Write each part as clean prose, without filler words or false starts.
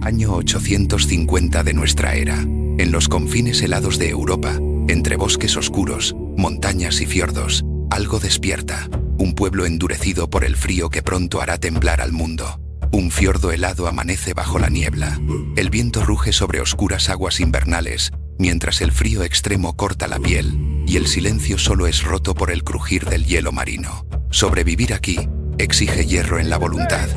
Año 850 de nuestra era. En los confines helados de Europa, entre bosques oscuros, montañas y fiordos, algo despierta. Un pueblo endurecido por el frío que pronto hará temblar al mundo. Un fiordo helado amanece bajo la niebla. El viento ruge sobre oscuras aguas invernales, mientras el frío extremo corta la piel, y el silencio solo es roto por el crujir del hielo marino. Sobrevivir aquí exige hierro en la voluntad.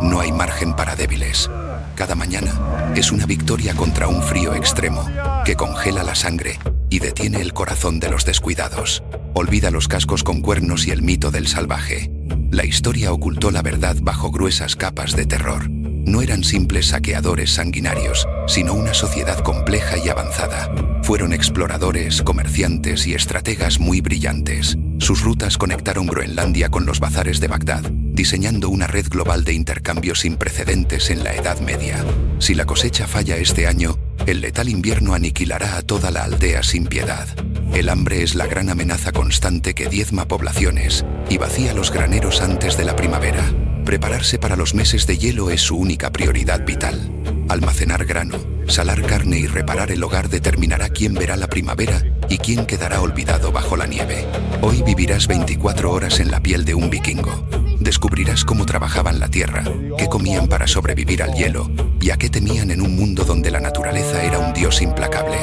No hay margen para débiles. Cada mañana es una victoria contra un frío extremo que congela la sangre y detiene el corazón de los descuidados. Olvida los cascos con cuernos y el mito del salvaje. La historia ocultó la verdad bajo gruesas capas de terror. No eran simples saqueadores sanguinarios, sino una sociedad compleja y avanzada. Fueron exploradores, comerciantes y estrategas muy brillantes. Sus rutas conectaron Groenlandia con los bazares de Bagdad, diseñando una red global de intercambio sin precedentes en la Edad Media. Si la cosecha falla este año, el letal invierno aniquilará a toda la aldea sin piedad. El hambre es la gran amenaza constante que diezma poblaciones y vacía los graneros antes de la primavera. Prepararse para los meses de hielo es su única prioridad vital. Almacenar grano, salar carne y reparar el hogar determinará quién verá la primavera y quién quedará olvidado bajo la nieve. Hoy vivirás 24 horas en la piel de un vikingo. Descubrirás cómo trabajaban la tierra, qué comían para sobrevivir al hielo y a qué temían en un mundo donde la naturaleza era un dios implacable.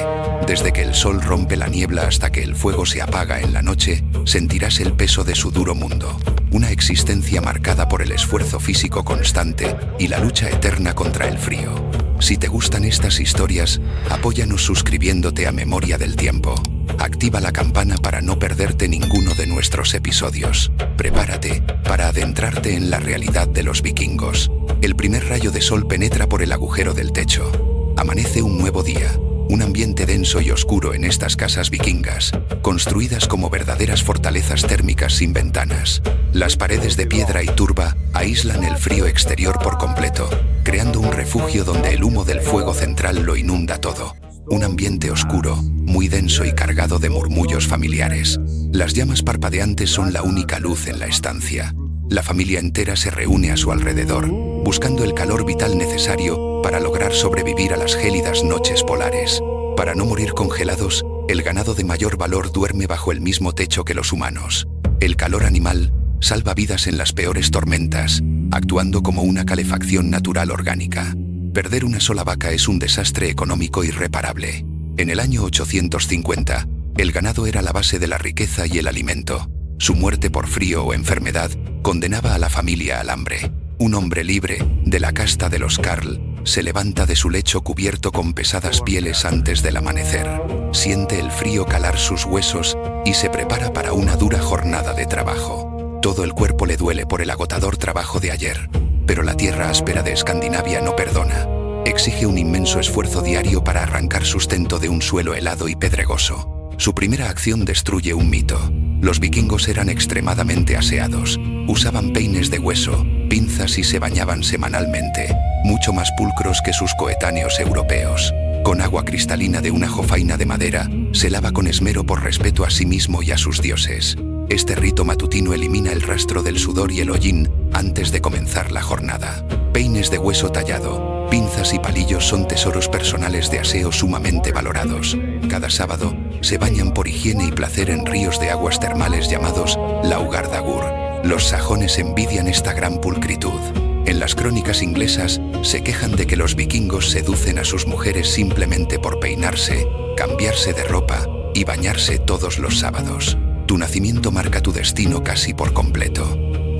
Desde que el sol rompe la niebla hasta que el fuego se apaga en la noche, sentirás el peso de su duro mundo. Una existencia marcada por el esfuerzo físico constante y la lucha eterna contra el frío. Si te gustan estas historias, apóyanos suscribiéndote a Memoria del Tiempo. Activa la campana para no perderte ninguno de nuestros episodios. Prepárate para adentrarte en la realidad de los vikingos. El primer rayo de sol penetra por el agujero del techo. Amanece un nuevo día. Un ambiente denso y oscuro en estas casas vikingas, construidas como verdaderas fortalezas térmicas sin ventanas. Las paredes de piedra y turba aíslan el frío exterior por completo, creando un refugio donde el humo del fuego central lo inunda todo. Un ambiente oscuro, muy denso y cargado de murmullos familiares. Las llamas parpadeantes son la única luz en la estancia. La familia entera se reúne a su alrededor, buscando el calor vital necesario para lograr sobrevivir a las gélidas noches polares. Para no morir congelados, el ganado de mayor valor duerme bajo el mismo techo que los humanos. El calor animal salva vidas en las peores tormentas, actuando como una calefacción natural orgánica. Perder una sola vaca es un desastre económico irreparable. En el año 850, el ganado era la base de la riqueza y el alimento. Su muerte por frío o enfermedad condenaba a la familia al hambre. Un hombre libre, de la casta de los Carl, se levanta de su lecho cubierto con pesadas pieles antes del amanecer. Siente el frío calar sus huesos y se prepara para una dura jornada de trabajo. Todo el cuerpo le duele por el agotador trabajo de ayer, pero la tierra áspera de Escandinavia no perdona. Exige un inmenso esfuerzo diario para arrancar sustento de un suelo helado y pedregoso. Su primera acción destruye un mito. Los vikingos eran extremadamente aseados. Usaban peines de hueso, pinzas y se bañaban semanalmente, mucho más pulcros que sus coetáneos europeos. Con agua cristalina de una jofaina de madera, se lava con esmero por respeto a sí mismo y a sus dioses. Este rito matutino elimina el rastro del sudor y el hollín antes de comenzar la jornada. Peines de hueso tallado, pinzas y palillos son tesoros personales de aseo sumamente valorados. Cada sábado, se bañan por higiene y placer en ríos de aguas termales llamados Laugardagur. Los sajones envidian esta gran pulcritud. En las crónicas inglesas, se quejan de que los vikingos seducen a sus mujeres simplemente por peinarse, cambiarse de ropa y bañarse todos los sábados. Tu nacimiento marca tu destino casi por completo.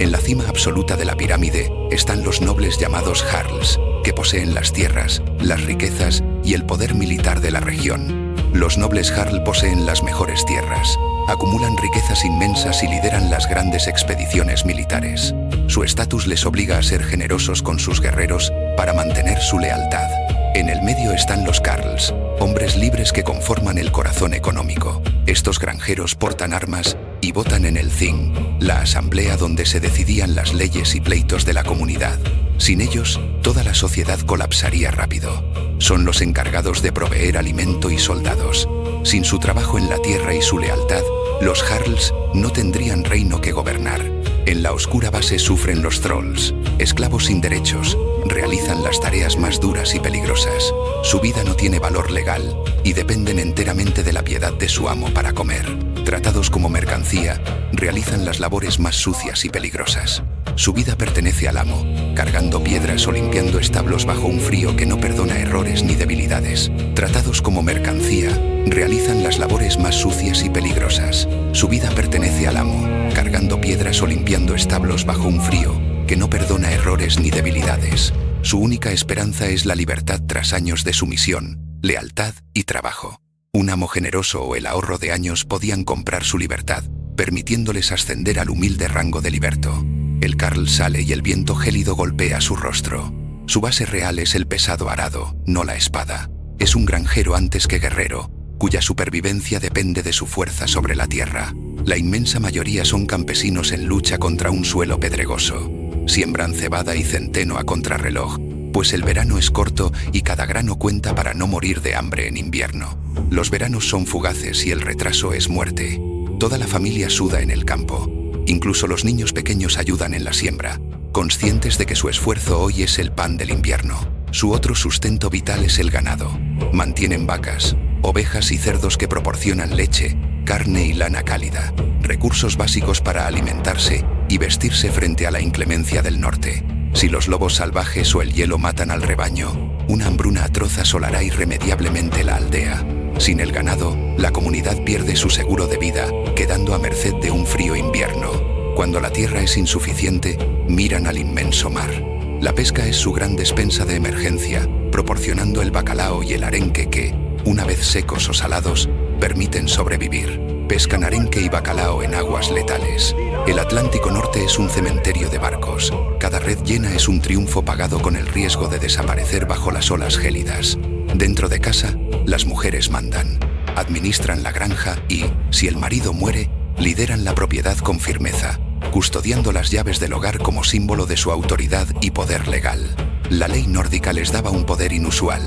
En la cima absoluta de la pirámide están los nobles llamados Jarls, que poseen las tierras, las riquezas y el poder militar de la región. Los nobles Jarl poseen las mejores tierras, acumulan riquezas inmensas y lideran las grandes expediciones militares. Su estatus les obliga a ser generosos con sus guerreros para mantener su lealtad. En el medio están los Carls, hombres libres que conforman el corazón económico. Estos granjeros portan armas y votan en el Thing, la asamblea donde se decidían las leyes y pleitos de la comunidad. Sin ellos, toda la sociedad colapsaría rápido. Son los encargados de proveer alimento y soldados. Sin su trabajo en la tierra y su lealtad, los Jarls no tendrían reino que gobernar. En la oscura base sufren los Trolls, esclavos sin derechos, realizan las tareas más duras y peligrosas. Su vida no tiene valor legal y dependen enteramente de la piedad de su amo para comer. Tratados como mercancía, realizan las labores más sucias y peligrosas. Su vida pertenece al amo, cargando piedras o limpiando establos bajo un frío que no perdona errores ni debilidades. Tratados como mercancía, realizan las labores más sucias y peligrosas. Su vida pertenece al amo, cargando piedras o limpiando establos bajo un frío que no perdona errores ni debilidades. Su única esperanza es la libertad tras años de sumisión, lealtad y trabajo. Un amo generoso o el ahorro de años podían comprar su libertad, permitiéndoles ascender al humilde rango de liberto. El Carl sale y el viento gélido golpea su rostro. Su base real es el pesado arado, no la espada. Es un granjero antes que guerrero, cuya supervivencia depende de su fuerza sobre la tierra. La inmensa mayoría son campesinos en lucha contra un suelo pedregoso. Siembran cebada y centeno a contrarreloj, pues el verano es corto y cada grano cuenta para no morir de hambre en invierno. Los veranos son fugaces y el retraso es muerte. Toda la familia suda en el campo. Incluso los niños pequeños ayudan en la siembra, conscientes de que su esfuerzo hoy es el pan del invierno. Su otro sustento vital es el ganado. Mantienen vacas, ovejas y cerdos que proporcionan leche, carne y lana cálida, recursos básicos para alimentarse y vestirse frente a la inclemencia del norte. Si los lobos salvajes o el hielo matan al rebaño, una hambruna atroz asolará irremediablemente la aldea. Sin el ganado, la comunidad pierde su seguro de vida, quedando a merced de un frío invierno. Cuando la tierra es insuficiente, miran al inmenso mar. La pesca es su gran despensa de emergencia, proporcionando el bacalao y el arenque que, una vez secos o salados, permiten sobrevivir. Pescan arenque y bacalao en aguas letales. El Atlántico Norte es un cementerio de barcos. Cada red llena es un triunfo pagado con el riesgo de desaparecer bajo las olas gélidas. Dentro de casa, las mujeres mandan, administran la granja y, si el marido muere, lideran la propiedad con firmeza, custodiando las llaves del hogar como símbolo de su autoridad y poder legal. La ley nórdica les daba un poder inusual.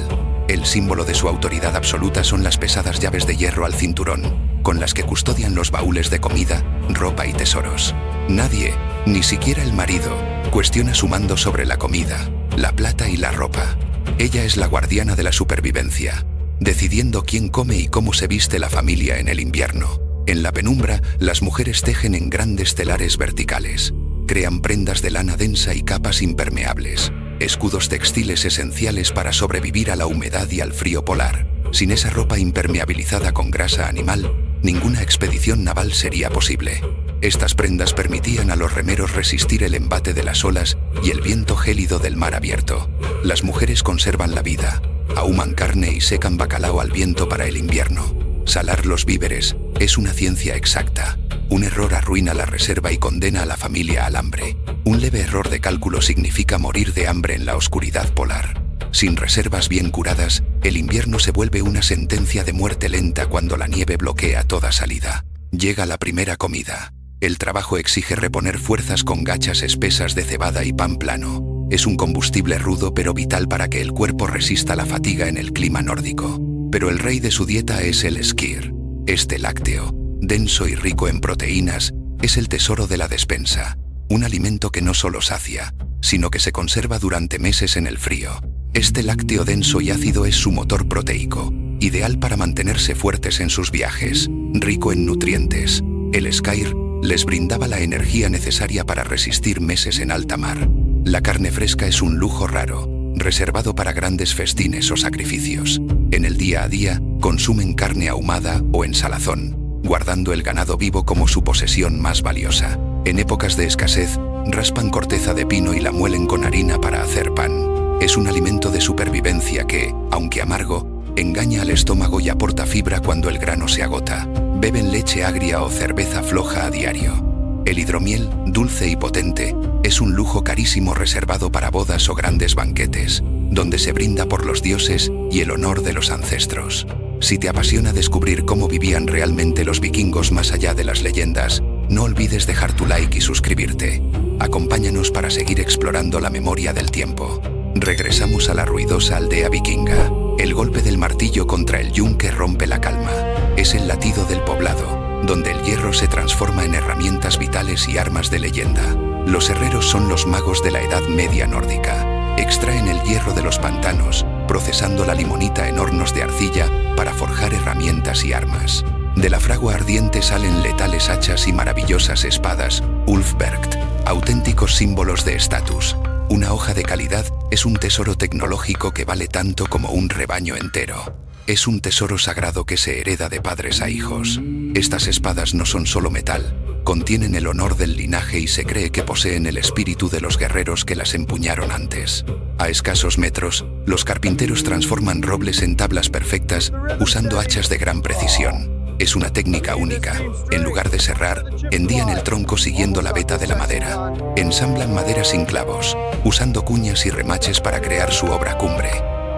El símbolo de su autoridad absoluta son las pesadas llaves de hierro al cinturón, con las que custodian los baúles de comida, ropa y tesoros. Nadie, ni siquiera el marido, cuestiona su mando sobre la comida, la plata y la ropa. Ella es la guardiana de la supervivencia, decidiendo quién come y cómo se viste la familia en el invierno. En la penumbra, las mujeres tejen en grandes telares verticales, crean prendas de lana densa y capas impermeables, escudos textiles esenciales para sobrevivir a la humedad y al frío polar. Sin esa ropa impermeabilizada con grasa animal, ninguna expedición naval sería posible. Estas prendas permitían a los remeros resistir el embate de las olas y el viento gélido del mar abierto. Las mujeres conservan la vida, ahuman carne y secan bacalao al viento para el invierno. Salar los víveres es una ciencia exacta. Un error arruina la reserva y condena a la familia al hambre. Un leve error de cálculo significa morir de hambre en la oscuridad polar. Sin reservas bien curadas, el invierno se vuelve una sentencia de muerte lenta cuando la nieve bloquea toda salida. Llega la primera comida. El trabajo exige reponer fuerzas con gachas espesas de cebada y pan plano. Es un combustible rudo pero vital para que el cuerpo resista la fatiga en el clima nórdico. Pero el rey de su dieta es el skyr. Este lácteo, denso y rico en proteínas, es el tesoro de la despensa. Un alimento que no solo sacia, sino que se conserva durante meses en el frío. Este lácteo denso y ácido es su motor proteico, ideal para mantenerse fuertes en sus viajes, rico en nutrientes. El skyr les brindaba la energía necesaria para resistir meses en alta mar. La carne fresca es un lujo raro, reservado para grandes festines o sacrificios. En el día a día, consumen carne ahumada o en salazón, guardando el ganado vivo como su posesión más valiosa. En épocas de escasez, raspan corteza de pino y la muelen con harina para hacer pan. Es un alimento de supervivencia que, aunque amargo, engaña al estómago y aporta fibra cuando el grano se agota. Beben leche agria o cerveza floja a diario. El hidromiel, dulce y potente, es un lujo carísimo reservado para bodas o grandes banquetes, donde se brinda por los dioses y el honor de los ancestros. Si te apasiona descubrir cómo vivían realmente los vikingos más allá de las leyendas, no olvides dejar tu like y suscribirte. Acompáñanos para seguir explorando la memoria del tiempo. Regresamos a la ruidosa aldea vikinga. El golpe del martillo contra el yunque rompe la calma. Es el latido del poblado, donde el hierro se transforma en herramientas vitales y armas de leyenda. Los herreros son los magos de la Edad Media nórdica. Extraen el hierro de los pantanos, procesando la limonita en hornos de arcilla para forjar herramientas y armas. De la fragua ardiente salen letales hachas y maravillosas espadas, Ulfbergt, auténticos símbolos de estatus. Una hoja de calidad es un tesoro tecnológico que vale tanto como un rebaño entero. Es un tesoro sagrado que se hereda de padres a hijos. Estas espadas no son solo metal, contienen el honor del linaje y se cree que poseen el espíritu de los guerreros que las empuñaron antes. A escasos metros, los carpinteros transforman robles en tablas perfectas usando hachas de gran precisión. Es una técnica única. En lugar de serrar, hendían el tronco siguiendo la veta de la madera. Ensamblan madera sin clavos, usando cuñas y remaches para crear su obra cumbre.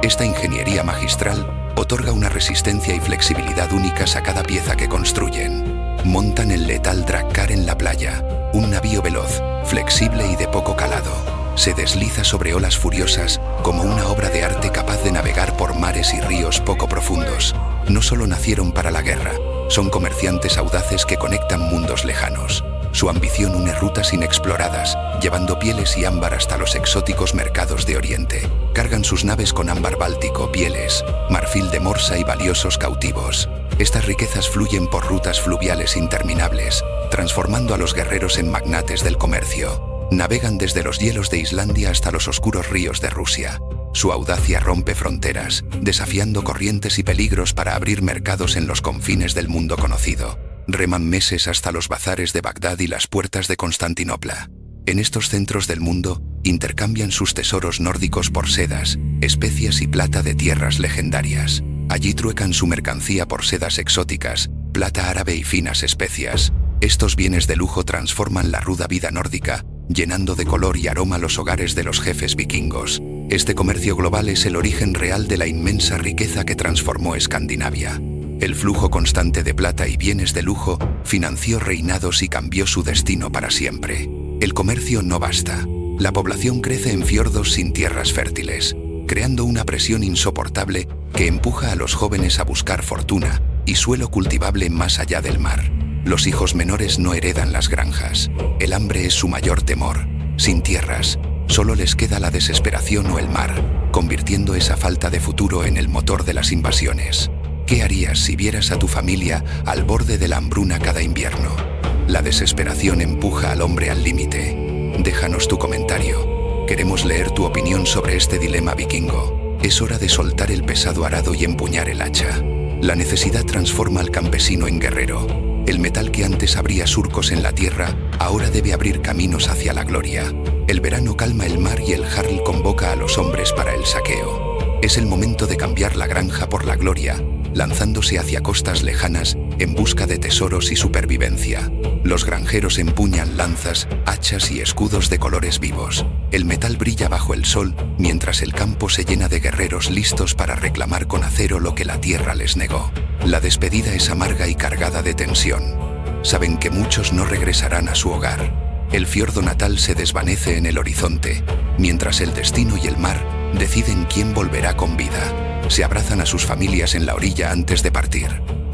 Esta ingeniería magistral otorga una resistencia y flexibilidad únicas a cada pieza que construyen. Montan el letal Drakkar en la playa, un navío veloz, flexible y de poco calado. Se desliza sobre olas furiosas como una obra de arte capaz de navegar por mares y ríos poco profundos. No solo nacieron para la guerra, son comerciantes audaces que conectan mundos lejanos. Su ambición une rutas inexploradas, llevando pieles y ámbar hasta los exóticos mercados de Oriente. Cargan sus naves con ámbar báltico, pieles, marfil de Morsa y valiosos cautivos. Estas riquezas fluyen por rutas fluviales interminables, transformando a los guerreros en magnates del comercio. Navegan desde los hielos de Islandia hasta los oscuros ríos de Rusia. Su audacia rompe fronteras, desafiando corrientes y peligros para abrir mercados en los confines del mundo conocido. Reman meses hasta los bazares de Bagdad y las puertas de Constantinopla. En estos centros del mundo, intercambian sus tesoros nórdicos por sedas, especias y plata de tierras legendarias. Allí truecan su mercancía por sedas exóticas, plata árabe y finas especias. Estos bienes de lujo transforman la ruda vida nórdica, llenando de color y aroma los hogares de los jefes vikingos. Este comercio global es el origen real de la inmensa riqueza que transformó Escandinavia. El flujo constante de plata y bienes de lujo financió reinados y cambió su destino para siempre. El comercio no basta. La población crece en fiordos sin tierras fértiles, creando una presión insoportable que empuja a los jóvenes a buscar fortuna y suelo cultivable más allá del mar. Los hijos menores no heredan las granjas. El hambre es su mayor temor. Sin tierras, solo les queda la desesperación o el mar, convirtiendo esa falta de futuro en el motor de las invasiones. ¿Qué harías si vieras a tu familia al borde de la hambruna cada invierno? La desesperación empuja al hombre al límite. Déjanos tu comentario. Queremos leer tu opinión sobre este dilema vikingo. Es hora de soltar el pesado arado y empuñar el hacha. La necesidad transforma al campesino en guerrero. El metal que antes abría surcos en la tierra, ahora debe abrir caminos hacia la gloria. El verano calma el mar y el jarl convoca a los hombres para el saqueo. Es el momento de cambiar la granja por la gloria, lanzándose hacia costas lejanas en busca de tesoros y supervivencia. Los granjeros empuñan lanzas, hachas y escudos de colores vivos. El metal brilla bajo el sol, mientras el campo se llena de guerreros listos para reclamar con acero lo que la tierra les negó. La despedida es amarga y cargada de tensión. Saben que muchos no regresarán a su hogar. El fiordo natal se desvanece en el horizonte, mientras el destino y el mar deciden quién volverá con vida. Se abrazan a sus familias en la orilla antes de partir.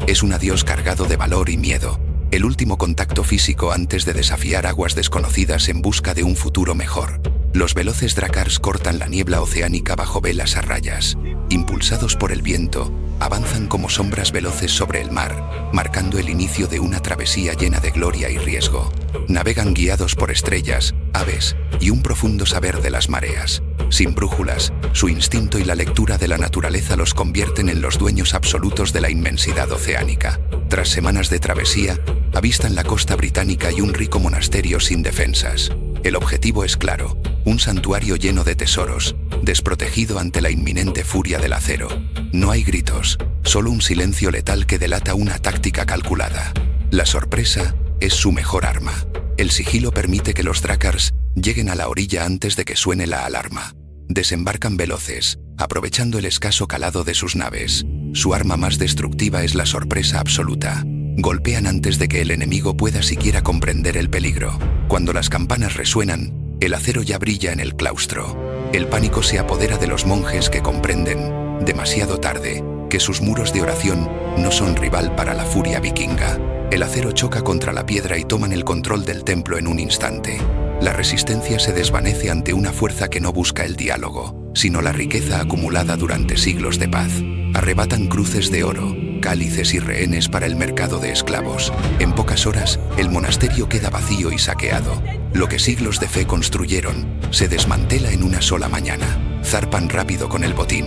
Es un adiós cargado de valor y miedo, el último contacto físico antes de desafiar aguas desconocidas en busca de un futuro mejor. Los veloces Drakkars cortan la niebla oceánica bajo velas a rayas. Impulsados por el viento, avanzan como sombras veloces sobre el mar, marcando el inicio de una travesía llena de gloria y riesgo. Navegan guiados por estrellas, aves y un profundo saber de las mareas. Sin brújulas, su instinto y la lectura de la naturaleza los convierten en los dueños absolutos de la inmensidad oceánica. Tras semanas de travesía, avistan la costa británica y un rico monasterio sin defensas. El objetivo es claro, un santuario lleno de tesoros, desprotegido ante la inminente furia del acero. No hay gritos, solo un silencio letal que delata una táctica calculada. La sorpresa es su mejor arma. El sigilo permite que los Drakkars lleguen a la orilla antes de que suene la alarma. Desembarcan veloces, aprovechando el escaso calado de sus naves. Su arma más destructiva es la sorpresa absoluta. Golpean antes de que el enemigo pueda siquiera comprender el peligro. Cuando las campanas resuenan, el acero ya brilla en el claustro. El pánico se apodera de los monjes que comprenden, demasiado tarde, que sus muros de oración no son rival para la furia vikinga. El acero choca contra la piedra y toman el control del templo en un instante. La resistencia se desvanece ante una fuerza que no busca el diálogo, sino la riqueza acumulada durante siglos de paz. Arrebatan cruces de oro, cálices y rehenes para el mercado de esclavos. En pocas horas, el monasterio queda vacío y saqueado. Lo que siglos de fe construyeron, se desmantela en una sola mañana. Zarpan rápido con el botín.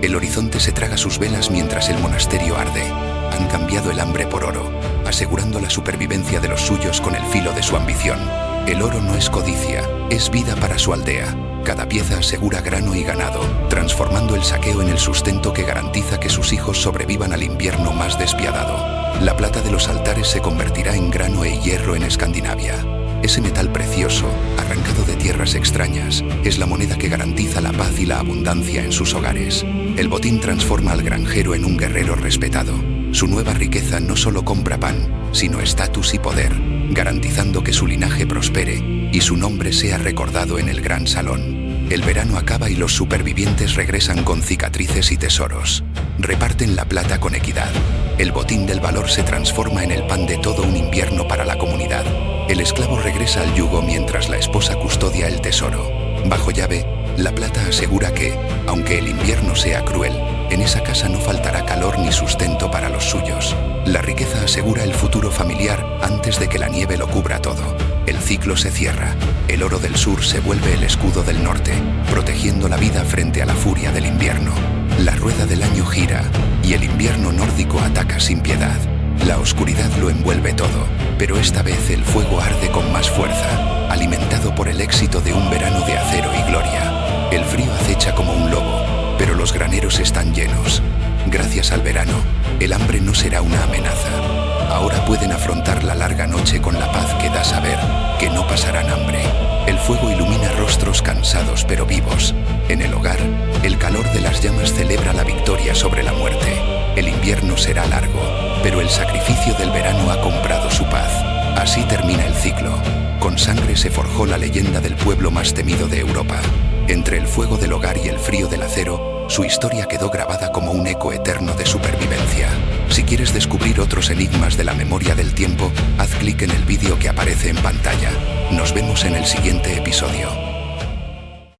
El horizonte se traga sus velas mientras el monasterio arde. Han cambiado el hambre por oro, asegurando la supervivencia de los suyos con el filo de su ambición. El oro no es codicia, es vida para su aldea. Cada pieza asegura grano y ganado, transformando el saqueo en el sustento que garantiza que sus hijos sobrevivan al invierno más despiadado. La plata de los altares se convertirá en grano e hierro en Escandinavia. Ese metal precioso, arrancado de tierras extrañas, es la moneda que garantiza la paz y la abundancia en sus hogares. El botín transforma al granjero en un guerrero respetado. Su nueva riqueza no solo compra pan, sino estatus y poder, garantizando que su linaje prospere y su nombre sea recordado en el gran salón. El verano acaba y los supervivientes regresan con cicatrices y tesoros. Reparten la plata con equidad. El botín del valor se transforma en el pan de todo un invierno para la comunidad. El esclavo regresa al yugo mientras la esposa custodia el tesoro. Bajo llave, la plata asegura que, aunque el invierno sea cruel, en esa casa no faltará calor ni sustento para los suyos. La riqueza asegura el futuro familiar antes de que la nieve lo cubra todo. El ciclo se cierra. El oro del sur se vuelve el escudo del norte, protegiendo la vida frente a la furia del invierno. La rueda del año gira y el invierno nórdico ataca sin piedad. La oscuridad lo envuelve todo, pero esta vez el fuego arde con más fuerza, alimentado por el éxito de un verano de acero y gloria. El frío acecha como un lobo, pero los graneros están llenos. Gracias al verano, el hambre no será una amenaza. Ahora pueden afrontar la larga noche con la paz que da saber que no pasarán hambre. El fuego ilumina rostros cansados pero vivos. En el hogar, el calor de las llamas celebra la victoria sobre la muerte. El invierno será largo, pero el sacrificio del verano ha comprado su paz. Así termina el ciclo. Con sangre se forjó la leyenda del pueblo más temido de Europa. Entre el fuego del hogar y el frío del acero, su historia quedó grabada como un eco eterno de supervivencia. Si quieres descubrir otros enigmas de la memoria del tiempo, haz clic en el vídeo que aparece en pantalla. Nos vemos en el siguiente episodio.